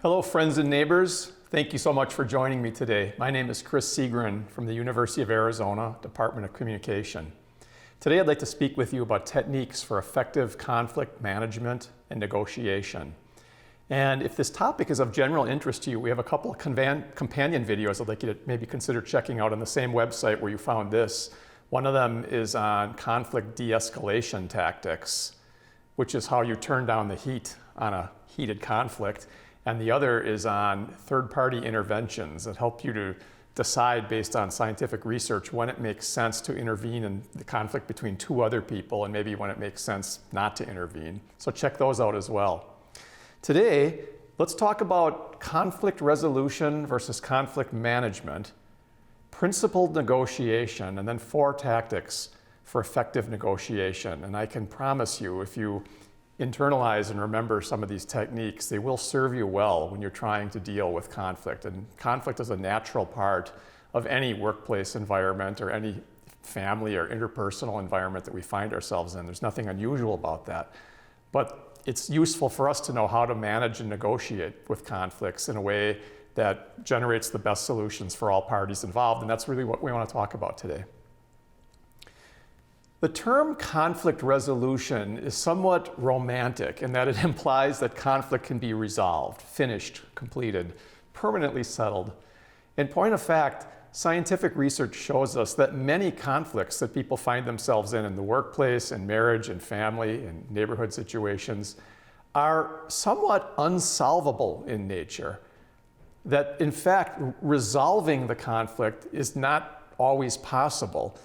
Hello, friends and neighbors. Thank you so much for joining me today. My name is Chris Segrin from the University of Arizona, Department of Communication. Today I'd like to speak with you about techniques for effective conflict management and negotiation. And if this topic is of general interest to you, we have a couple of companion videos I'd like you to maybe consider checking out on the same website where you found this. One of them is on conflict de-escalation tactics, which is how you turn down the heat on a heated conflict. And the other is on third-party interventions that help you to decide based on scientific research when it makes sense to intervene in the conflict between two other people and maybe when it makes sense not to intervene. So check those out as well. Today, let's talk about conflict resolution versus conflict management, principled negotiation, and then 4 tactics for effective negotiation. And I can promise you, if you internalize and remember some of these techniques, they will serve you well when you're trying to deal with conflict. And conflict is a natural part of any workplace environment or any family or interpersonal environment that we find ourselves in. There's nothing unusual about that. But it's useful for us to know how to manage and negotiate with conflicts in a way that generates the best solutions for all parties involved. And that's really what we want to talk about today. The term conflict resolution is somewhat romantic in that it implies that conflict can be resolved, finished, completed, permanently settled. In point of fact, scientific research shows us that many conflicts that people find themselves in the workplace, in marriage, in family, in neighborhood situations, are somewhat unsolvable in nature. That in fact, resolving the conflict is not always possible.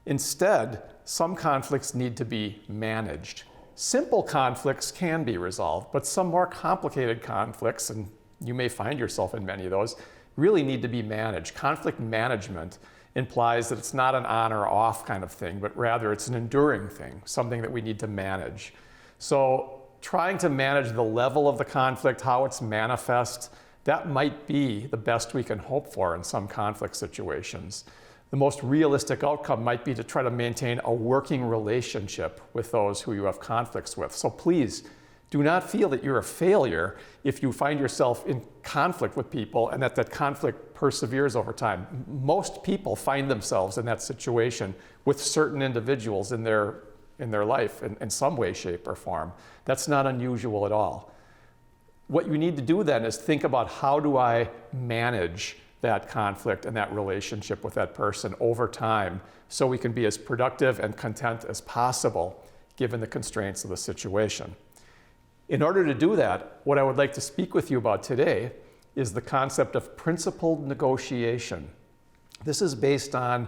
Instead, some conflicts need to be managed. Simple conflicts can be resolved, but some more complicated conflicts, and you may find yourself in many of those, really need to be managed. Conflict management implies that it's not an on or off kind of thing, but rather it's an enduring thing, something that we need to manage. So trying to manage the level of the conflict, how it's manifest, that might be the best we can hope for in some conflict situations. The most realistic outcome might be to try to maintain a working relationship with those who you have conflicts with. So please, do not feel that you're a failure if you find yourself in conflict with people and that conflict perseveres over time. Most people find themselves in that situation with certain individuals in their life in some way, shape, or form. That's not unusual at all. What you need to do then is think about, how do I manage that conflict and that relationship with that person over time so we can be as productive and content as possible given the constraints of the situation. In order to do that, what I would like to speak with you about today is the concept of principled negotiation. This is based on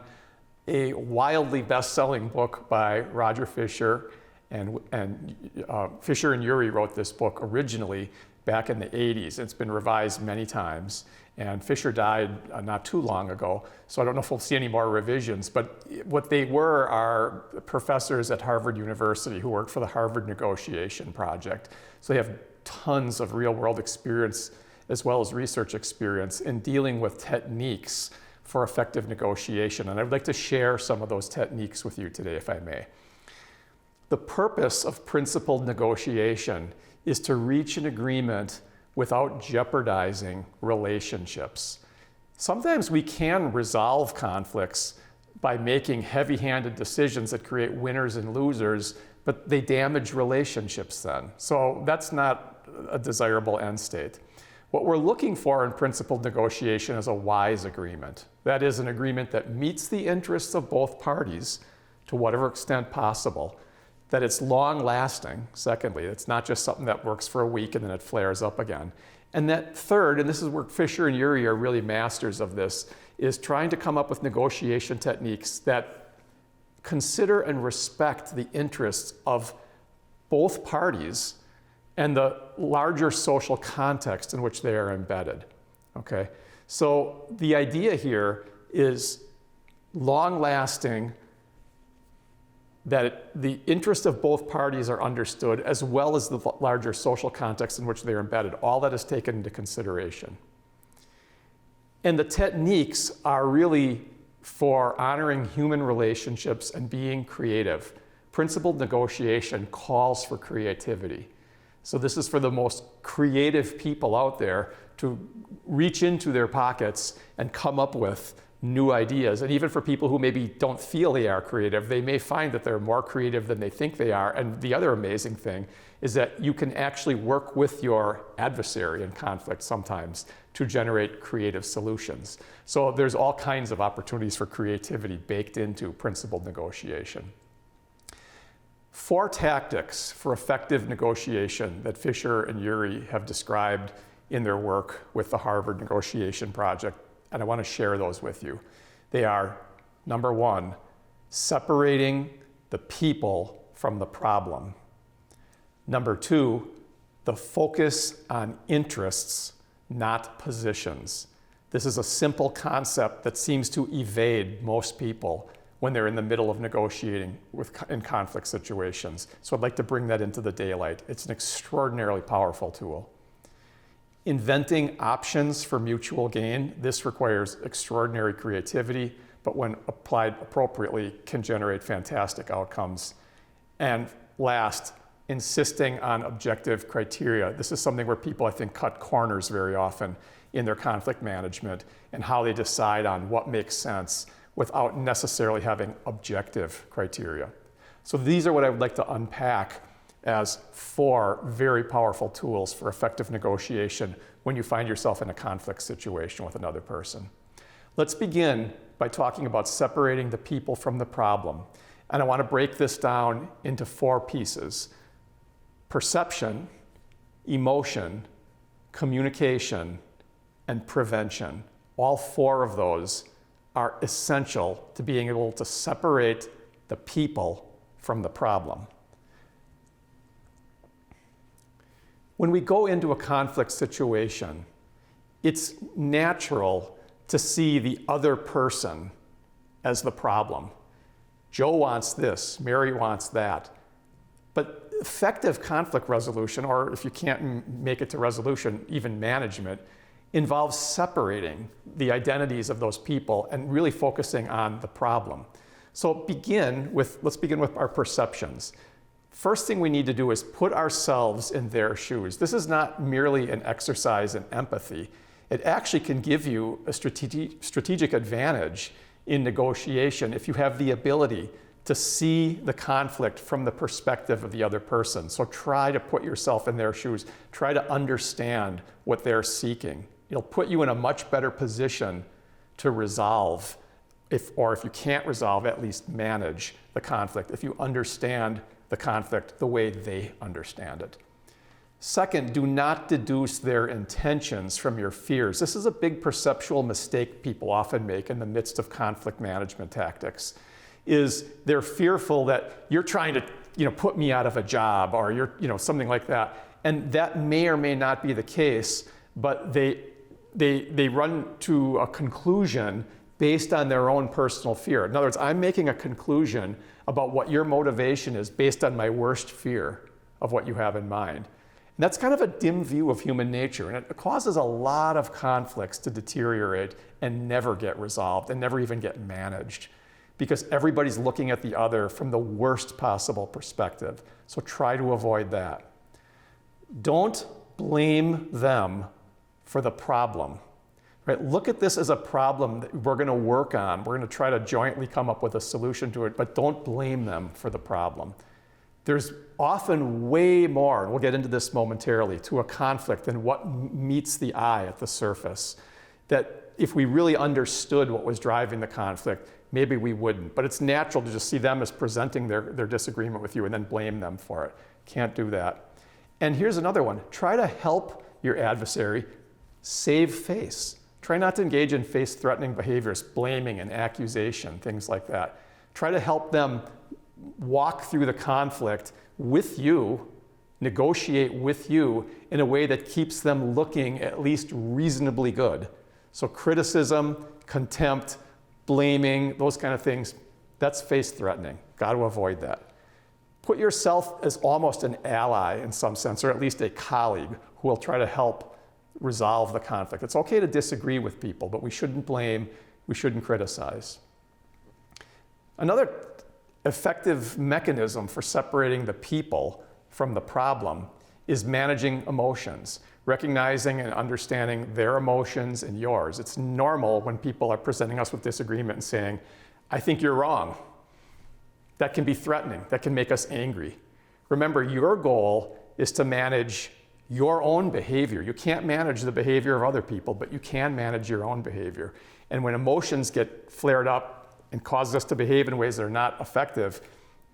a wildly best-selling book by Roger Fisher, and Fisher and Urey wrote this book originally back in the 80s. It's been revised many times, and Fisher died not too long ago, so I don't know if we'll see any more revisions, but what they were are professors at Harvard University who worked for the Harvard Negotiation Project. So they have tons of real-world experience as well as research experience in dealing with techniques for effective negotiation, and I'd like to share some of those techniques with you today, if I may. The purpose of principled negotiation is to reach an agreement without jeopardizing relationships. Sometimes we can resolve conflicts by making heavy-handed decisions that create winners and losers, but they damage relationships then. So that's not a desirable end state. What we're looking for in principled negotiation is a wise agreement. That is, an agreement that meets the interests of both parties to whatever extent possible, that it's long-lasting, secondly, it's not just something that works for a week and then it flares up again. And that third, and this is where Fisher and Urey are really masters of this, is trying to come up with negotiation techniques that consider and respect the interests of both parties and the larger social context in which they are embedded, okay? So the idea here is long-lasting, that the interests of both parties are understood, as well as the larger social context in which they're embedded. All that is taken into consideration. And the techniques are really for honoring human relationships and being creative. Principled negotiation calls for creativity. So this is for the most creative people out there to reach into their pockets and come up with new ideas. And even for people who maybe don't feel they are creative, they may find that they're more creative than they think they are. And the other amazing thing is that you can actually work with your adversary in conflict sometimes to generate creative solutions. So there's all kinds of opportunities for creativity baked into principled negotiation. 4 tactics for effective negotiation that Fisher and Ury have described in their work with the Harvard Negotiation Project, and I want to share those with you. They are, number 1, separating the people from the problem. Number 2, the focus on interests, not positions. This is a simple concept that seems to evade most people when they're in the middle of negotiating in conflict situations. So I'd like to bring that into the daylight. It's an extraordinarily powerful tool. Inventing options for mutual gain. This requires extraordinary creativity, but when applied appropriately, can generate fantastic outcomes. And last, insisting on objective criteria. This is something where people, I think, cut corners very often in their conflict management and how they decide on what makes sense without necessarily having objective criteria. So these are what I would like to unpack as 4 very powerful tools for effective negotiation when you find yourself in a conflict situation with another person. Let's begin by talking about separating the people from the problem. And I want to break this down into 4 pieces: perception, emotion, communication, and prevention. All 4 of those are essential to being able to separate the people from the problem. When we go into a conflict situation, it's natural to see the other person as the problem. Joe wants this, Mary wants that. But effective conflict resolution, or if you can't make it to resolution, even management, involves separating the identities of those people and really focusing on the problem. So let's begin with our perceptions. First thing we need to do is put ourselves in their shoes. This is not merely an exercise in empathy. It actually can give you a strategic advantage in negotiation if you have the ability to see the conflict from the perspective of the other person. So try to put yourself in their shoes. Try to understand what they're seeking. It'll put you in a much better position to resolve, or if you can't resolve, at least manage the conflict, if you understand the conflict the way they understand it. Second, do not deduce their intentions from your fears. This is a big perceptual mistake people often make in the midst of conflict management tactics, is they're fearful that you're trying to put me out of a job, or you're something like that. And that may or may not be the case, but they run to a conclusion based on their own personal fear. In other words, I'm making a conclusion about what your motivation is based on my worst fear of what you have in mind. And that's kind of a dim view of human nature, and it causes a lot of conflicts to deteriorate and never get resolved and never even get managed, because everybody's looking at the other from the worst possible perspective. So try to avoid that. Don't blame them for the problem. Right? Look at this as a problem that we're going to work on. We're going to try to jointly come up with a solution to it, but don't blame them for the problem. There's often way more, and we'll get into this momentarily, to a conflict than what meets the eye at the surface. That if we really understood what was driving the conflict, maybe we wouldn't. But it's natural to just see them as presenting their disagreement with you and then blame them for it. Can't do that. And here's another one. Try to help your adversary save face. Try not to engage in face-threatening behaviors, blaming and accusation, things like that. Try to help them walk through the conflict with you, negotiate with you in a way that keeps them looking at least reasonably good. So criticism, contempt, blaming, those kind of things, that's face-threatening. Got to avoid that. Put yourself as almost an ally in some sense, or at least a colleague who will try to help resolve the conflict. It's okay to disagree with people, but we shouldn't blame, we shouldn't criticize. Another effective mechanism for separating the people from the problem is managing emotions, recognizing and understanding their emotions and yours. It's normal when people are presenting us with disagreement and saying, I think you're wrong. That can be threatening. That can make us angry. Remember, your goal is to manage your own behavior. You can't manage the behavior of other people, but you can manage your own behavior. And when emotions get flared up and cause us to behave in ways that are not effective,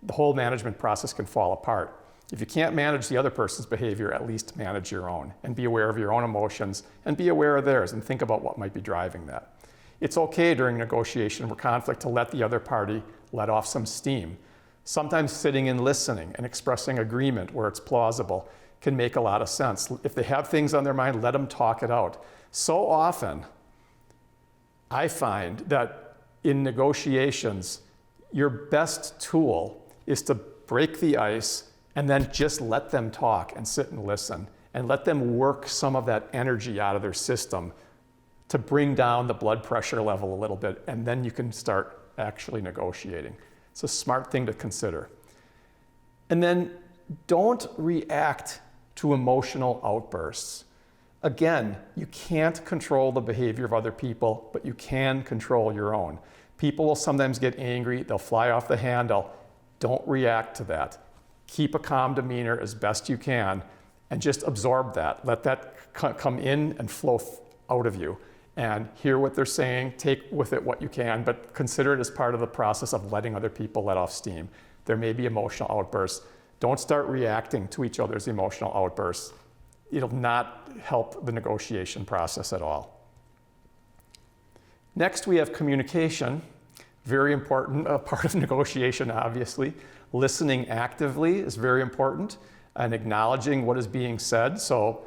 the whole management process can fall apart. If you can't manage the other person's behavior, at least manage your own and be aware of your own emotions and be aware of theirs and think about what might be driving that. It's okay during negotiation or conflict to let the other party let off some steam. Sometimes sitting and listening and expressing agreement where it's plausible can make a lot of sense. If they have things on their mind, let them talk it out. So often, I find that in negotiations, your best tool is to break the ice and then just let them talk and sit and listen and let them work some of that energy out of their system to bring down the blood pressure level a little bit, and then you can start actually negotiating. It's a smart thing to consider. And then don't react to emotional outbursts. Again, you can't control the behavior of other people, but you can control your own. People will sometimes get angry, they'll fly off the handle. Don't react to that. Keep a calm demeanor as best you can and just absorb that. Let that come in and flow out of you. And hear what they're saying, take with it what you can, but consider it as part of the process of letting other people let off steam. There may be emotional outbursts. Don't start reacting to each other's emotional outbursts. It'll not help the negotiation process at all. Next, we have communication. Very important part of negotiation, obviously. Listening actively is very important, and acknowledging what is being said. So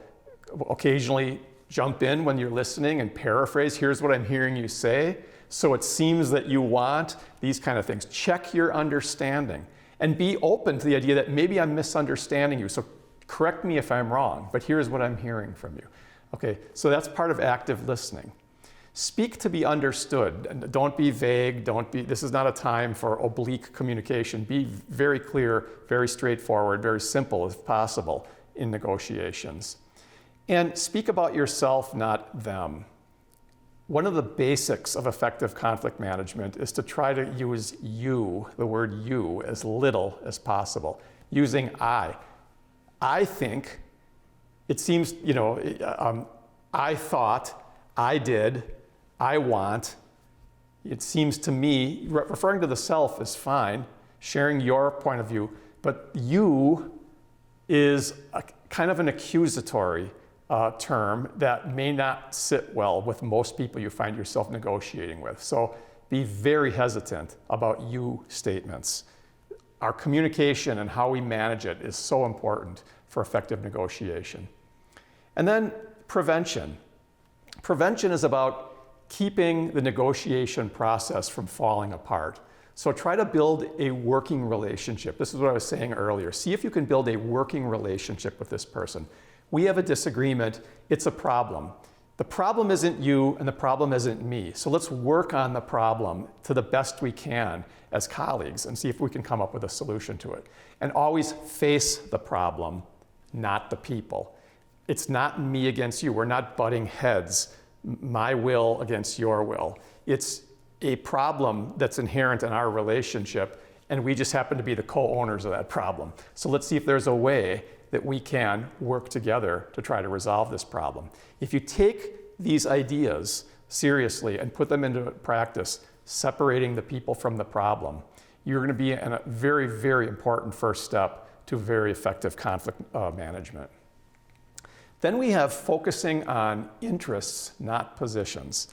occasionally jump in when you're listening and paraphrase, here's what I'm hearing you say, so it seems that you want, these kind of things. Check your understanding and be open to the idea that maybe I'm misunderstanding you, so correct me if I'm wrong, but here's what I'm hearing from you. Okay, so that's part of active listening. Speak to be understood, and don't be vague, this is not a time for oblique communication. Be very clear, very straightforward, very simple if possible in negotiations. And speak about yourself, not them. One of the basics of effective conflict management is to try to use you, the word you, as little as possible, using I. I think, it seems, I thought, I did, I want. It seems to me, referring to the self is fine, sharing your point of view, but you is a kind of an accusatory term that may not sit well with most people you find yourself negotiating with. So be very hesitant about you statements. Our communication and how we manage it is so important for effective negotiation. And then prevention. Prevention is about keeping the negotiation process from falling apart. So try to build a working relationship. This is what I was saying earlier. See if you can build a working relationship with this person. We have a disagreement, it's a problem. The problem isn't you and the problem isn't me. So let's work on the problem to the best we can as colleagues and see if we can come up with a solution to it. And always face the problem, not the people. It's not me against you. We're not butting heads, my will against your will. It's a problem that's inherent in our relationship, and we just happen to be the co-owners of that problem. So let's see if there's a way that we can work together to try to resolve this problem. If you take these ideas seriously and put them into practice, separating the people from the problem, you're going to be in a very, very important first step to very effective conflict management. Then we have focusing on interests, not positions.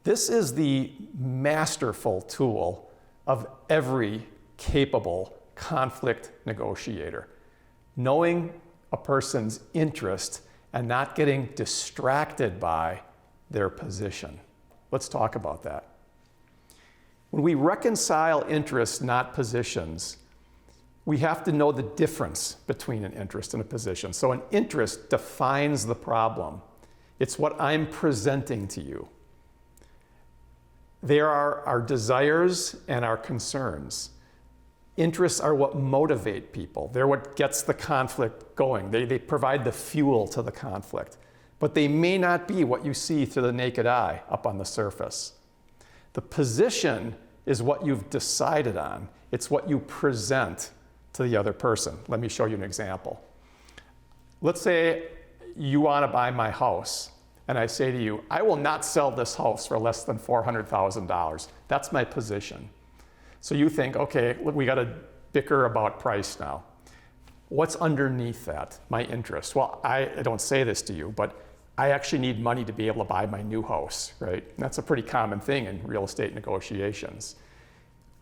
This is the masterful tool of every capable conflict negotiator. Knowing a person's interest and not getting distracted by their position. Let's talk about that. When we reconcile interests, not positions, we have to know the difference between an interest and a position. So an interest defines the problem. It's what I'm presenting to you. There are our desires and our concerns. Interests are what motivate people. They're what gets the conflict going. They provide the fuel to the conflict. But they may not be what you see through the naked eye up on the surface. The position is what you've decided on. It's what you present to the other person. Let me show you an example. Let's say you want to buy my house, and I say to you, I will not sell this house for less than $400,000. That's my position. So you think, okay, we got to bicker about price now. What's underneath that? My interest. Well, I don't say this to you, but I actually need money to be able to buy my new house, right? And that's a pretty common thing in real estate negotiations.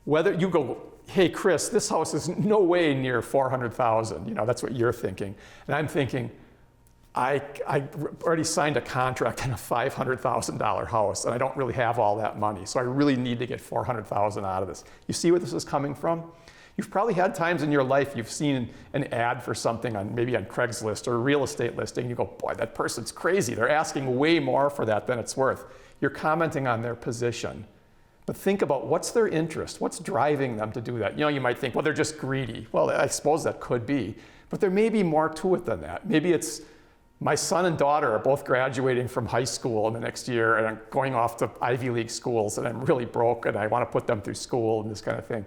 Whether you go, hey, Chris, this house is no way near 400,000. That's what you're thinking. And I'm thinking, I already signed a contract on a $500,000 house, and I don't really have all that money. So I really need to get 400,000 out of this. You see where this is coming from? You've probably had times in your life you've seen an ad for something maybe on Craigslist or a real estate listing, and you go, boy, that person's crazy. They're asking way more for that than it's worth. You're commenting on their position. But think about what's their interest? What's driving them to do that? You might think, well, they're just greedy. Well, I suppose that could be. But there may be more to it than that. Maybe it's my son and daughter are both graduating from high school in the next year, and I'm going off to Ivy League schools, and I'm really broke, and I want to put them through school and this kind of thing.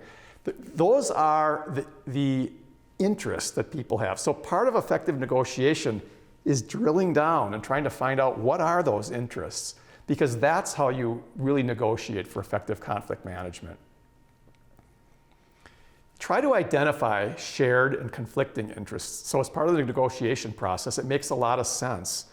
Those are the interests that people have. So part of effective negotiation is drilling down and trying to find out what are those interests, because that's how you really negotiate for effective conflict management. Try to identify shared and conflicting interests. So as part of the negotiation process, it makes a lot of sense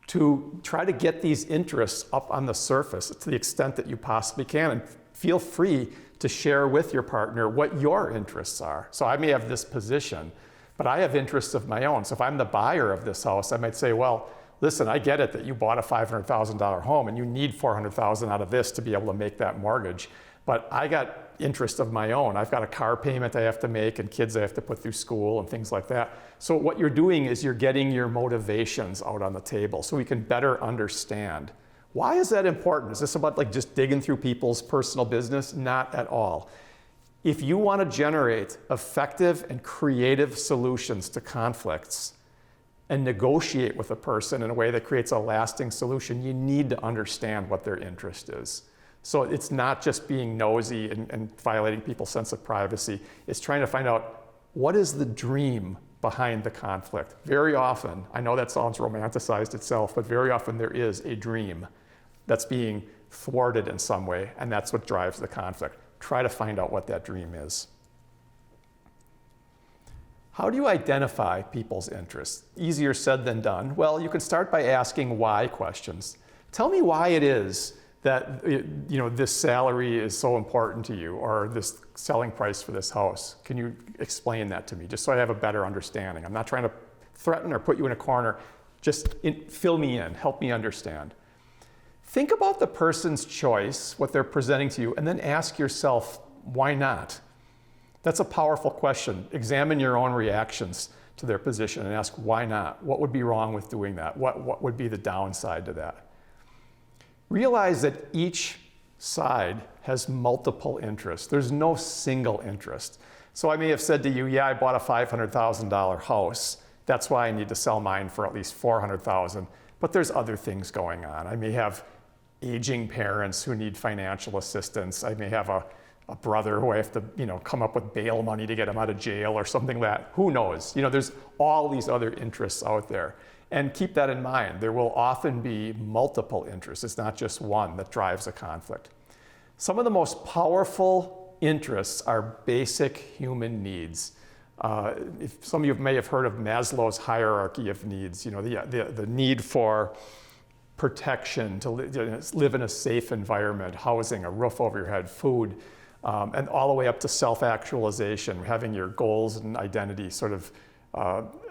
to try to get these interests up on the surface to the extent that you possibly can, and feel free to share with your partner what your interests are. So I may have this position, but I have interests of my own. So if I'm the buyer of this house, I might say, well, listen, I get it that you bought a $500,000 home and you need $400,000 out of this to be able to make that mortgage. But I got interest of my own. I've got a car payment I have to make and kids I have to put through school and things like that. So what you're doing is you're getting your motivations out on the table so we can better understand. Why is that important? Is this about just digging through people's personal business? Not at all. If you want to generate effective and creative solutions to conflicts and negotiate with a person in a way that creates a lasting solution, you need to understand what their interest is. So it's not just being nosy and violating people's sense of privacy. It's trying to find out what is the dream behind the conflict. Very often, I know that sounds romanticized itself, but very often there is a dream that's being thwarted in some way, and that's what drives the conflict. Try to find out what that dream is. How do you identify people's interests? Easier said than done. Well, you can start by asking why questions. Tell me why it is that this salary is so important to you, or this selling price for this house. Can you explain that to me, just so I have a better understanding? I'm not trying to threaten or put you in a corner. Just fill me in, help me understand. Think about the person's choice, what they're presenting to you, and then ask yourself, why not? That's a powerful question. Examine your own reactions to their position and ask, why not? What would be wrong with doing that? What would be the downside to that? Realize that each side has multiple interests. There's no single interest. So I may have said to you, yeah, I bought a $500,000 house. That's why I need to sell mine for at least $400,000. But there's other things going on. I may have aging parents who need financial assistance. I may have a brother who I have to, come up with bail money to get him out of jail or something like that. Who knows? There's all these other interests out there. And keep that in mind. There will often be multiple interests. It's not just one that drives a conflict. Some of the most powerful interests are basic human needs. If some of you may have heard of Maslow's hierarchy of needs, the need for protection, to live in a safe environment, housing, a roof over your head, food, and all the way up to self-actualization, having your goals and identity sort of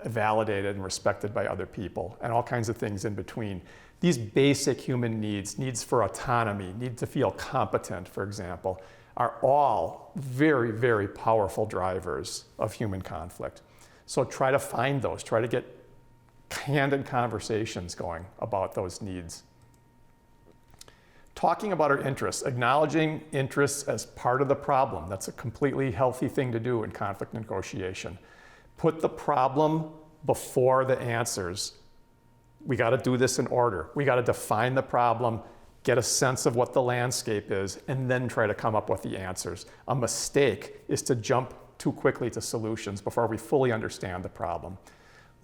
validated and respected by other people, and all kinds of things in between. These basic human needs for autonomy, need to feel competent, for example, are all very, very powerful drivers of human conflict. So try to find those, try to get candid conversations going about those needs. Talking about our interests, acknowledging interests as part of the problem. That's a completely healthy thing to do in conflict negotiation. Put the problem before the answers. We got to do this in order. We got to define the problem, get a sense of what the landscape is, and then try to come up with the answers. A mistake is to jump too quickly to solutions before we fully understand the problem.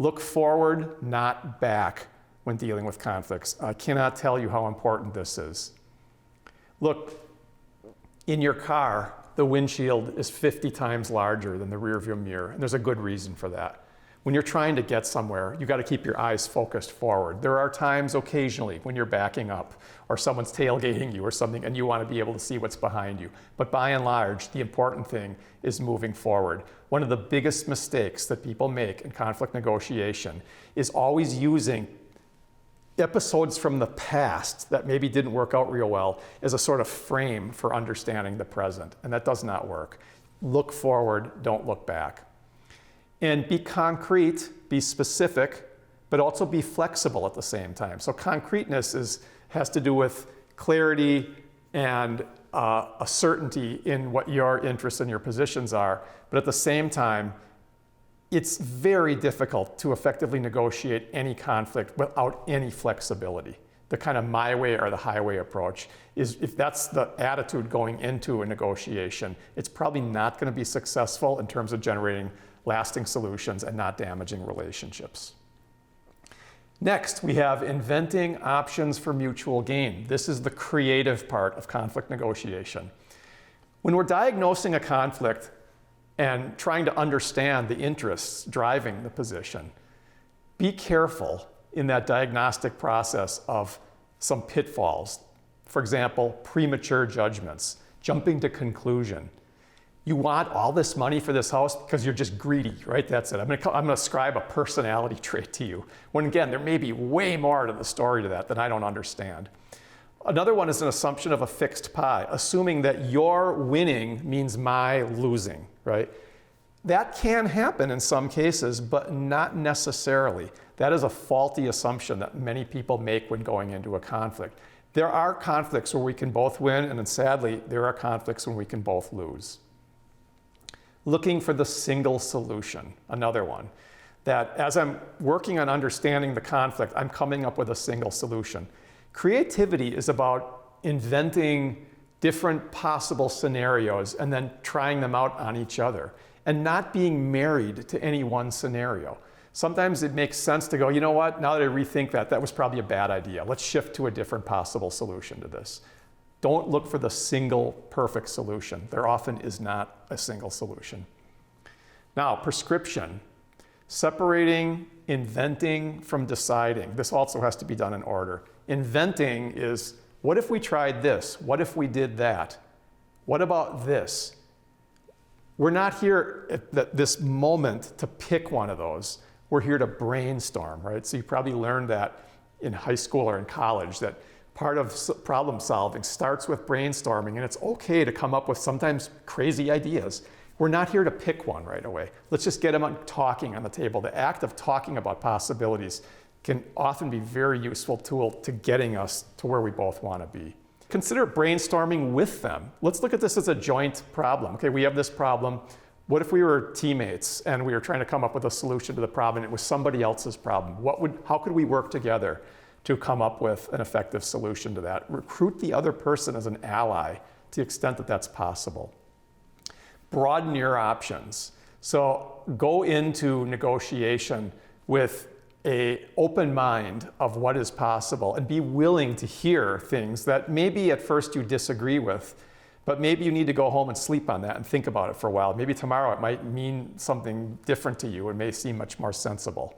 Look forward, not back when dealing with conflicts. I cannot tell you how important this is. Look, in your car, the windshield is 50 times larger than the rearview mirror, and there's a good reason for that. When you're trying to get somewhere, you got to keep your eyes focused forward. There are times occasionally when you're backing up or someone's tailgating you or something and you want to be able to see what's behind you. But by and large, the important thing is moving forward. One of the biggest mistakes that people make in conflict negotiation is always using episodes from the past that maybe didn't work out real well as a sort of frame for understanding the present. And that does not work. Look forward, don't look back. And be concrete, be specific, but also be flexible at the same time. So concreteness has to do with clarity and a certainty in what your interests and your positions are. But at the same time, it's very difficult to effectively negotiate any conflict without any flexibility. The kind of my way or the highway approach is, if that's the attitude going into a negotiation, it's probably not going to be successful in terms of generating lasting solutions and not damaging relationships. Next, we have inventing options for mutual gain. This is the creative part of conflict negotiation. When we're diagnosing a conflict and trying to understand the interests driving the position, be careful in that diagnostic process of some pitfalls. For example, premature judgments, jumping to conclusion. You want all this money for this house because you're just greedy, right? That's it. I'm going to ascribe a personality trait to you. When again, there may be way more to the story to that I don't understand. Another one is an assumption of a fixed pie, assuming that your winning means my losing, right? That can happen in some cases, but not necessarily. That is a faulty assumption that many people make when going into a conflict. There are conflicts where we can both win, and then sadly, there are conflicts when we can both lose. Looking for the single solution, another one. That as I'm working on understanding the conflict, I'm coming up with a single solution. Creativity is about inventing different possible scenarios and then trying them out on each other and not being married to any one scenario. Sometimes it makes sense to go, you know what, now that I rethink that was probably a bad idea. Let's shift to a different possible solution to this. Don't look for the single perfect solution. There often is not a single solution. Now, prescription. Separating inventing from deciding. This also has to be done in order. Inventing is, what if we tried this? What if we did that? What about this? We're not here at this moment to pick one of those. We're here to brainstorm, right? So you probably learned that in high school or in college, that part of problem solving starts with brainstorming, and it's okay to come up with sometimes crazy ideas. We're not here to pick one right away. Let's just get them talking on the table. The act of talking about possibilities can often be a very useful tool to getting us to where we both want to be. Consider brainstorming with them. Let's look at this as a joint problem. Okay, we have this problem. What if we were teammates and we were trying to come up with a solution to the problem and it was somebody else's problem? How could we work together to come up with an effective solution to that? Recruit the other person as an ally to the extent that that's possible. Broaden your options. So go into negotiation with an open mind of what is possible and be willing to hear things that maybe at first you disagree with, but maybe you need to go home and sleep on that and think about it for a while. Maybe tomorrow it might mean something different to you. It may seem much more sensible.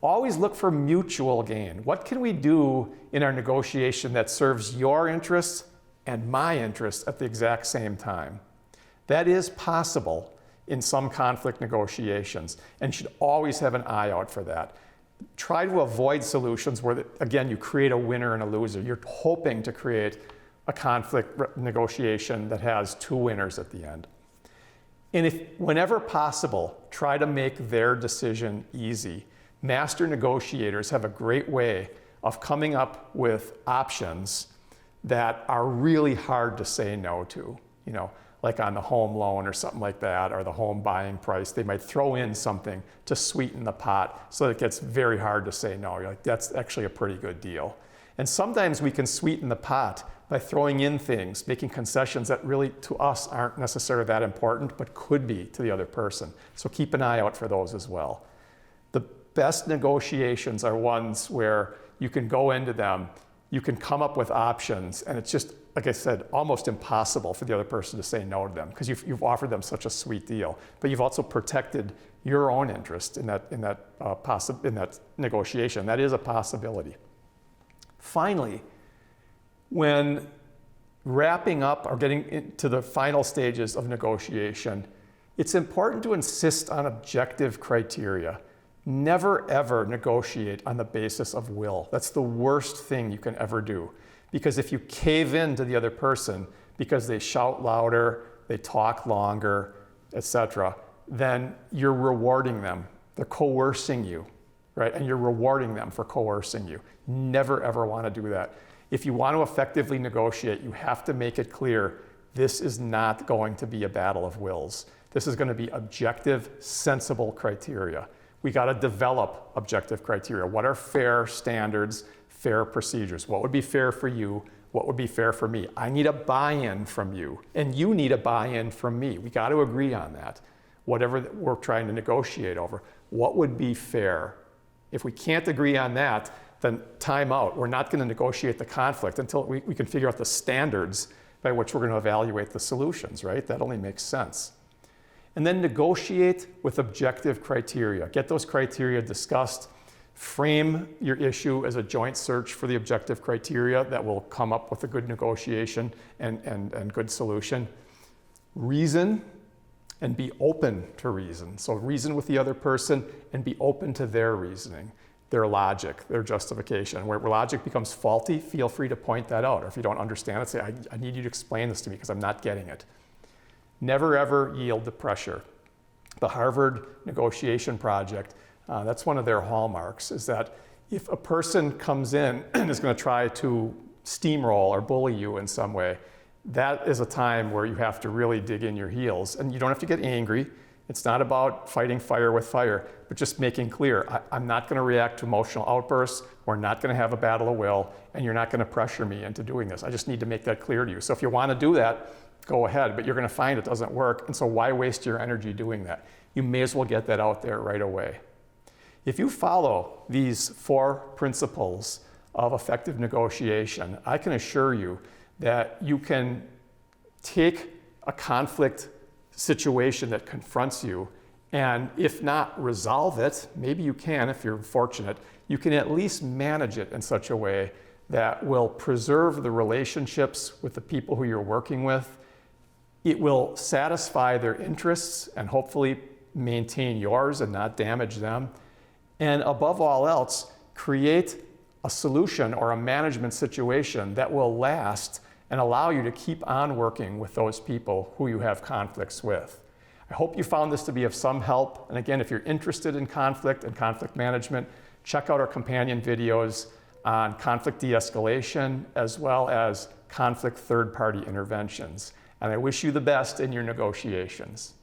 Always look for mutual gain. What can we do in our negotiation that serves your interests and my interests at the exact same time? That is possible in some conflict negotiations, and you should always have an eye out for that. Try to avoid solutions where, again, you create a winner and a loser. You're hoping to create a conflict negotiation that has two winners at the end. And whenever possible, try to make their decision easy. Master negotiators have a great way of coming up with options that are really hard to say no to, like on the home loan or something like that, or the home buying price. They might throw in something to sweeten the pot so that it gets very hard to say no. You're like, that's actually a pretty good deal. And sometimes we can sweeten the pot by throwing in things, making concessions that really to us aren't necessarily that important, but could be to the other person. So keep an eye out for those as well. The best negotiations are ones where you can go into them, you can come up with options, and it's just, like I said, almost impossible for the other person to say no to them because you've offered them such a sweet deal. But you've also protected your own interest in that negotiation. That is a possibility. Finally, when wrapping up or getting into the final stages of negotiation, it's important to insist on objective criteria. Never ever negotiate on the basis of will. That's the worst thing you can ever do. Because if you cave in to the other person because they shout louder, they talk longer, etc., then you're rewarding them. They're coercing you, right? And you're rewarding them for coercing you. Never ever want to do that. If you want to effectively negotiate, you have to make it clear this is not going to be a battle of wills. This is going to be objective, sensible criteria. We got to develop objective criteria. What are fair standards, fair procedures? What would be fair for you? What would be fair for me? I need a buy-in from you, and you need a buy-in from me. We got to agree on that, whatever we're trying to negotiate over. What would be fair? If we can't agree on that, then time out. We're not going to negotiate the conflict until we can figure out the standards by which we're going to evaluate the solutions, right? That only makes sense. And then negotiate with objective criteria. Get those criteria discussed. Frame your issue as a joint search for the objective criteria that will come up with a good negotiation and good solution. Reason and be open to reason. So reason with the other person and be open to their reasoning, their logic, their justification. Where logic becomes faulty, feel free to point that out. Or if you don't understand it, say, I need you to explain this to me because I'm not getting it. Never ever yield to pressure. The Harvard negotiation project, that's one of their hallmarks, is that if a person comes in and is going to try to steamroll or bully you in some way, that is a time where you have to really dig in your heels. And you don't have to get angry. It's not about fighting fire with fire, but just making clear, I'm not going to react to emotional outbursts. We're not going to have a battle of will, and you're not going to pressure me into doing this. I just need to make that clear to you. So if you want to do that, go ahead, but you're going to find it doesn't work, and so why waste your energy doing that? You may as well get that out there right away. If you follow these 4 principles of effective negotiation, I can assure you that you can take a conflict situation that confronts you and if not resolve it, maybe you can if you're fortunate, you can at least manage it in such a way that will preserve the relationships with the people who you're working with. It will satisfy their interests and hopefully maintain yours and not damage them. And above all else, create a solution or a management situation that will last and allow you to keep on working with those people who you have conflicts with. I hope you found this to be of some help. And again, if you're interested in conflict and conflict management, check out our companion videos on conflict de-escalation as well as conflict third-party interventions. And I wish you the best in your negotiations.